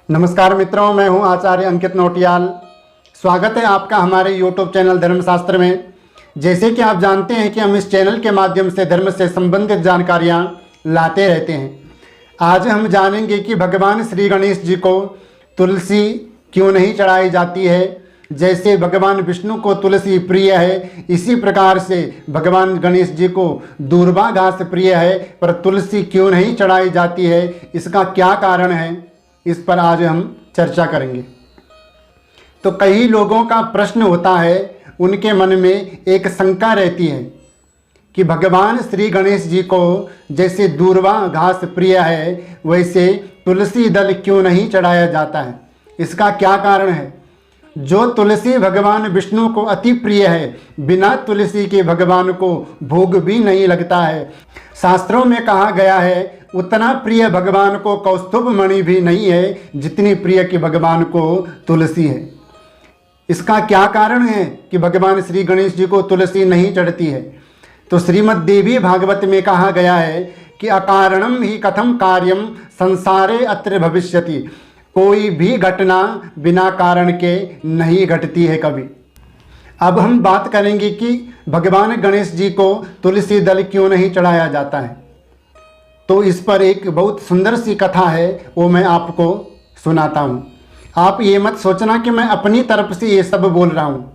नमस्कार मित्रों, मैं हूं आचार्य अंकित नौटियाल। स्वागत है आपका हमारे YouTube चैनल धर्मशास्त्र में। जैसे कि आप जानते हैं कि हम इस चैनल के माध्यम से धर्म से संबंधित जानकारियां लाते रहते हैं। आज हम जानेंगे कि भगवान श्री गणेश जी को तुलसी क्यों नहीं चढ़ाई जाती है। जैसे भगवान विष्णु को तुलसी प्रिय है, इसी प्रकार से भगवान गणेश जी को दूर्वा घास प्रिय है, पर तुलसी क्यों नहीं चढ़ाई जाती है, इसका क्या कारण है, इस पर आज हम चर्चा करेंगे। तो कई लोगों का प्रश्न होता है, उनके मन में एक शंका रहती है कि भगवान श्री गणेश जी को जैसे दूर्वा घास प्रिय है, वैसे तुलसी दल क्यों नहीं चढ़ाया जाता है। इसका क्या कारण है। जो तुलसी भगवान विष्णु को अति प्रिय है, बिना तुलसी के भगवान को भोग भी नहीं लगता है। शास्त्रों में कहा गया है, उतना प्रिय भगवान को कौस्तुभ मणि भी नहीं है जितनी प्रिय कि भगवान को तुलसी है। इसका क्या कारण है कि भगवान श्री गणेश जी को तुलसी नहीं चढ़ती है। तो श्रीमद् देवी भागवत में कहा गया है कि अकारणम ही कथम कार्यम संसारे अत्र भविष्यति। कोई भी घटना बिना कारण के नहीं घटती है कभी। अब हम बात करेंगे कि भगवान गणेश जी को तुलसी दल क्यों नहीं चढ़ाया जाता है। तो इस पर एक बहुत सुंदर सी कथा है, वो मैं आपको सुनाता हूँ। आप ये मत सोचना कि मैं अपनी तरफ से ये सब बोल रहा हूँ।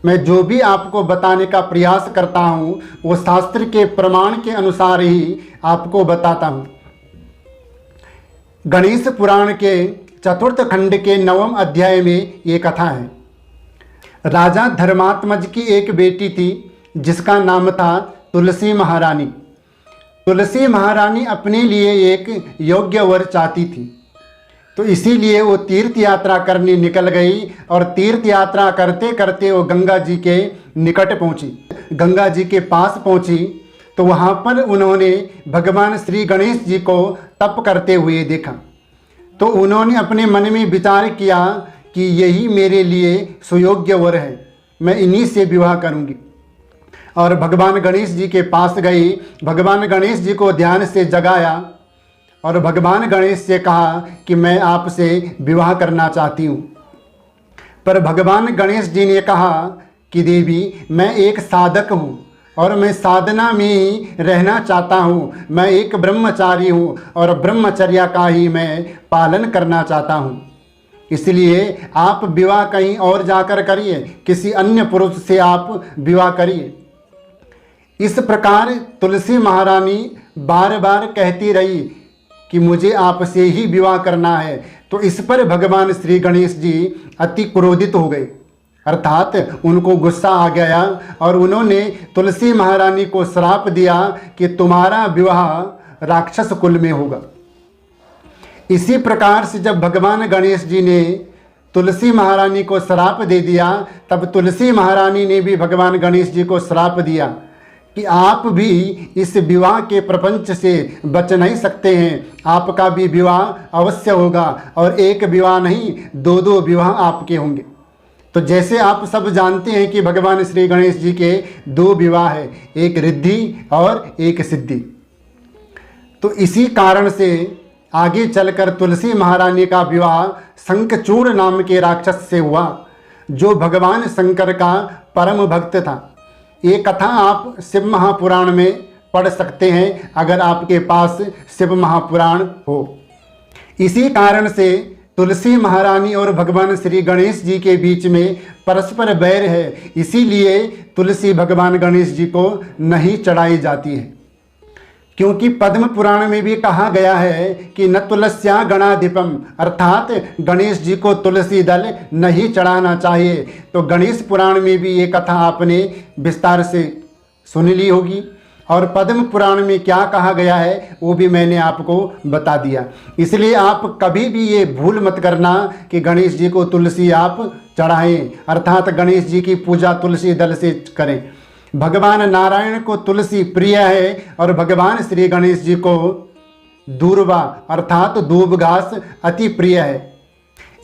मैं जो भी आपको बताने का प्रयास करता हूँ वो शास्त्र के प्रमाण के अनुसार ही आपको बताता हूँ। गणेश पुराण के चतुर्थ खंड के 9वें अध्याय में ये कथा है। राजा धर्मात्मज की एक बेटी थी जिसका नाम था तुलसी महारानी। तुलसी महारानी अपने लिए एक योग्य वर चाहती थी, तो इसीलिए वो तीर्थ यात्रा करने निकल गई और तीर्थ यात्रा करते करते वो गंगा जी के निकट पहुंची। गंगा जी के पास पहुंची तो वहां पर उन्होंने भगवान श्री गणेश जी को तप करते हुए देखा। तो उन्होंने अपने मन में विचार किया कि यही मेरे लिए सुयोग्य वर है, मैं इन्हीं से विवाह करूंगी। और भगवान गणेश जी के पास गई, भगवान गणेश जी को ध्यान से जगाया और भगवान गणेश से कहा कि मैं आपसे विवाह करना चाहती हूँ। पर भगवान गणेश जी ने कहा कि देवी, मैं एक साधक हूँ और मैं साधना में ही रहना चाहता हूँ। मैं एक ब्रह्मचारी हूँ और ब्रह्मचर्या का ही मैं पालन करना चाहता हूँ। इसलिए आप विवाह कहीं और जाकर करिए, किसी अन्य पुरुष से आप विवाह करिए। इस प्रकार तुलसी महारानी बार बार कहती रही कि मुझे आपसे ही विवाह करना है। तो इस पर भगवान श्री गणेश जी अति क्रोधित हो गए, अर्थात उनको गुस्सा आ गया और उन्होंने तुलसी महारानी को श्राप दिया कि तुम्हारा विवाह राक्षस कुल में होगा। इसी प्रकार से जब भगवान गणेश जी ने तुलसी महारानी को श्राप दे दिया, तब तुलसी महारानी ने भी भगवान गणेश जी को श्राप दिया कि आप भी इस विवाह के प्रपंच से बच नहीं सकते हैं, आपका भी विवाह अवश्य होगा और एक विवाह नहीं, दो विवाह आपके होंगे। तो जैसे आप सब जानते हैं कि भगवान श्री गणेश जी के 2 विवाह है, एक रिद्धि और एक सिद्धि। तो इसी कारण से आगे चलकर तुलसी महारानी का विवाह शंखचूड़ नाम के राक्षस से हुआ, जो भगवान शंकर का परम भक्त था। ये कथा आप शिव महापुराण में पढ़ सकते हैं, अगर आपके पास शिव महापुराण हो। इसी कारण से तुलसी महारानी और भगवान श्री गणेश जी के बीच में परस्पर बैर है, इसीलिए तुलसी भगवान गणेश जी को नहीं चढ़ाई जाती है। क्योंकि पद्म पुराण में भी कहा गया है कि न तुलस्या गणाधिपम, अर्थात गणेश जी को तुलसी दल नहीं चढ़ाना चाहिए। तो गणेश पुराण में भी ये कथा आपने विस्तार से सुन ली होगी और पद्म पुराण में क्या कहा गया है वो भी मैंने आपको बता दिया। इसलिए आप कभी भी ये भूल मत करना कि गणेश जी को तुलसी आप चढ़ाएं, अर्थात गणेश जी की पूजा तुलसी दल से करें। भगवान नारायण को तुलसी प्रिय है और भगवान श्री गणेश जी को दूर्वा अर्थात दूब घास अति प्रिय है।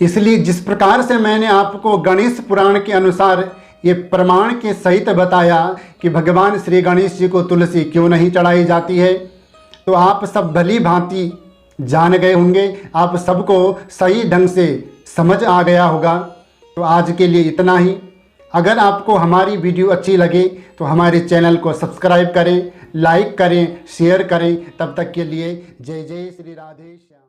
इसलिए जिस प्रकार से मैंने आपको गणेश पुराण के अनुसार ये प्रमाण के सहित बताया कि भगवान श्री गणेश जी को तुलसी क्यों नहीं चढ़ाई जाती है, तो आप सब भली भांति जान गए होंगे, आप सबको सही ढंग से समझ आ गया होगा। तो आज के लिए इतना ही। अगर आपको हमारी वीडियो अच्छी लगे तो हमारे चैनल को सब्सक्राइब करें, लाइक करें, शेयर करें। तब तक के लिए जय जय श्री राधे श्याम।